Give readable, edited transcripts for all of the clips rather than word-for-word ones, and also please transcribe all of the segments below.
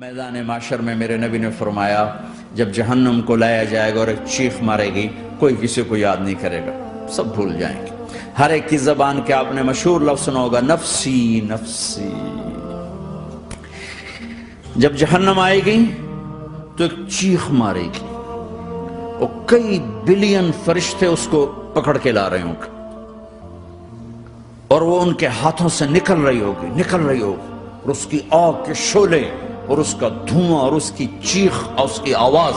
میدان معاشر میں میرے نبی نے فرمایا جب جہنم کو لایا جائے گا اور ایک چیخ مارے گی، کوئی کسی کو یاد نہیں کرے گا، سب بھول جائیں گے۔ ہر ایک کی زبان کے آپ نے مشہور لفظ سنا ہوگا، نفسی نفسی۔ جب جہنم آئے گی تو ایک چیخ مارے گی اور کئی بلین فرشتے اس کو پکڑ کے لا رہے ہوں گے اور وہ ان کے ہاتھوں سے نکل رہی ہوگی اور اس کی آگ کے شعلے اور اس کا دھواں اور اس کی چیخ اور اس کی آواز،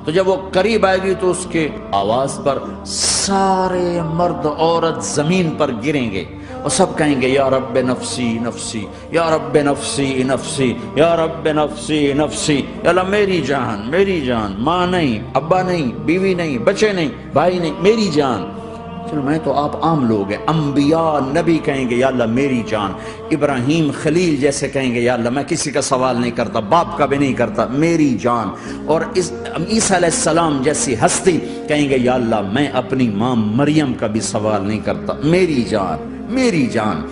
تو جب وہ قریب آئے گی تو اس کے آواز پر سارے مرد عورت زمین پر گریں گے اور سب کہیں گے یا رب نفسی نفسی، یا رب نفسی نفسی، یا رب نفسی نفسی، یا اللہ میری جان، ماں نہیں، ابا نہیں، بیوی نہیں، بچے نہیں، بھائی نہیں، میری جان۔ چلو میں تو آپ عام لوگ ہیں، انبیاء نبی کہیں گے یا اللہ میری جان، ابراہیم خلیل جیسے کہیں گے یا اللہ میں کسی کا سوال نہیں کرتا، باپ کا بھی نہیں کرتا، میری جان، اور عیسیٰ علیہ السلام جیسی ہستی کہیں گے یا اللہ میں اپنی ماں مریم کا بھی سوال نہیں کرتا، میری جان میری جان۔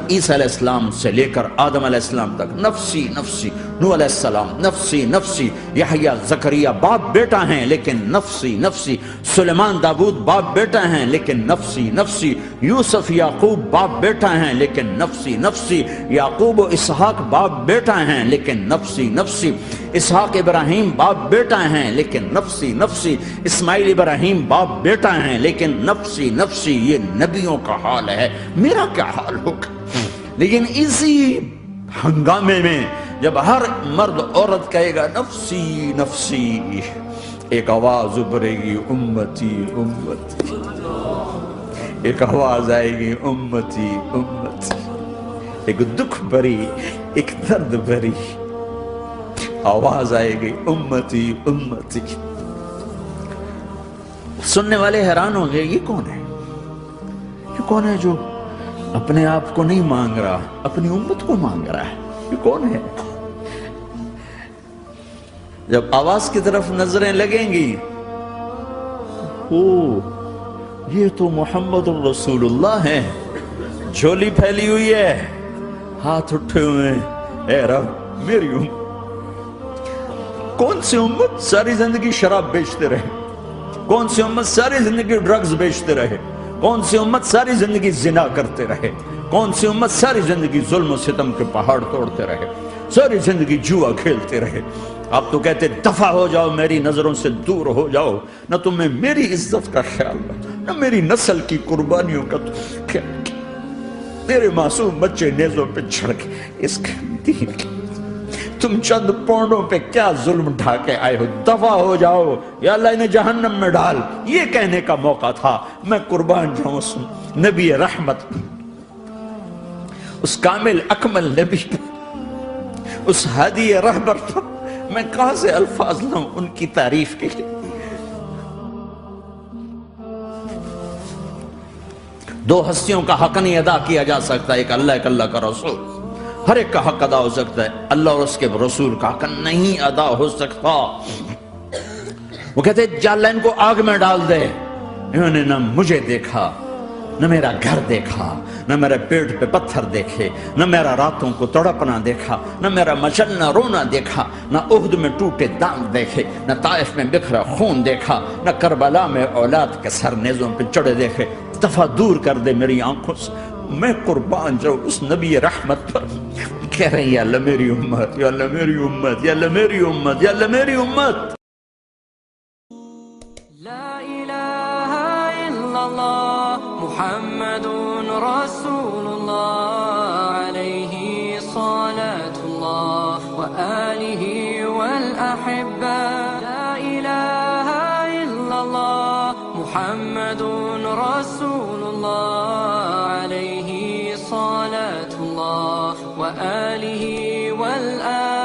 عیسیٰ علیہ السلام سے لے کر آدم علیہ السلام تک نفسی نفسی، نوح علیہ السلام نفسی نفسی، یحییٰ زکریا باپ بیٹا ہیں لیکن نفسی نفسی، سلیمان داؤد باپ بیٹا ہیں لیکن نفسی نفسی، یوسف یعقوب باپ بیٹا ہیں لیکن نفسی نفسی، یعقوب و اسحاق باپ بیٹا ہیں لیکن نفسی نفسی، اسحاق ابراہیم باپ بیٹا ہیں لیکن نفسی نفسی، اسماعیل ابراہیم باپ بیٹا ہیں لیکن نفسی نفسی۔ یہ نبیوں کا حال ہے، میرا کیا حال ہوگا؟ لیکن اسی ہنگامے میں جب ہر مرد عورت کہے گا نفسی نفسی، ایک آواز ابھرے گی امتی امتی، ایک آواز آئے گی امتی امتی، ایک دکھ بھری ایک درد بھری آواز آئے گی امتی امتی۔ سننے والے حیران ہوں گے، یہ کون ہے؟ یہ کون ہے جو اپنے آپ کو نہیں مانگ رہا، اپنی امت کو مانگ رہا ہے؟ یہ کون ہے؟ جب آواز کی طرف نظریں لگیں گی، یہ تو محمد الرسول اللہ ہے، جھولی پھیلی ہوئی ہے، ہاتھ اٹھے ہوئے ہیں، اے رب میری امت۔ کون سی امت ساری زندگی شراب بیچتے رہے؟ کون سی امت ساری زندگی ڈرگز بیچتے رہے؟ کون سی امت ساری زندگی زنا کرتے رہے؟ کون سی امت ساری زندگی ظلم و ستم کے پہاڑ توڑتے رہے؟ ساری زندگی جوا کھیلتے رہے؟ آپ تو کہتے دفع ہو جاؤ، میری نظروں سے دور ہو جاؤ، نہ تمہیں میری عزت کا خیال نہ میری نسل کی قربانیوں کا خیال، تیرے معصوم بچے نیزوں پہ چڑھ کے اس دین کی تم چند پونڈوں پہ کیا ظلم ڈھا کے آئے ہو؟ دفع ہو جاؤ یا اللہ انہیں جہنم میں ڈال۔ یہ کہنے کا موقع تھا، میں قربان جاؤں اس نبی رحمت، اس کامل اکمل نبی پر، اس ہادی رہبر پر میں کہاں سے الفاظ لاؤں ان کی تعریف کے لیے؟ دو ہستیوں کا حق نہیں ادا کیا جا سکتا، ایک اللہ، ایک اللہ کا رسول۔ ہر ایک کا حق ادا ہو سکتا ہے، اللہ اور اس کے رسول کا حق نہیں ادا ہو سکتا۔ وہ کہتے جا اللہ ان کو آگ میں ڈال دے، انہوں نے نہ مجھے دیکھا، نہ میرا گھر دیکھا، نہ میرے پیٹ پہ پتھر دیکھے، نہ میرا راتوں کو تڑپنا دیکھا، نہ میرا مچلنا رونا دیکھا، نہ احد میں ٹوٹے دانت دیکھے، نہ طائف میں بکھرا خون دیکھا، نہ کربلا میں اولاد کے سر نیزوں پہ چڑھے دیکھے۔ دفعہ دور کر دے میری آنکھوں سے، میں قربان جاؤں اس نبی رحمت پر۔ کہہ رہے ہیں یا اللہ میری امت، یا اللہ میری امت، یا اللہ میری امت، یا اللہ میری امت۔ لا الہ الا اللہ محمد رسول اللہ علیہ صلاة اللہ وآلہ والأحبہ۔ لا الہ الا اللہ محمد رسول اللہ علیہ صلاة اللہ وآلہ والآلہ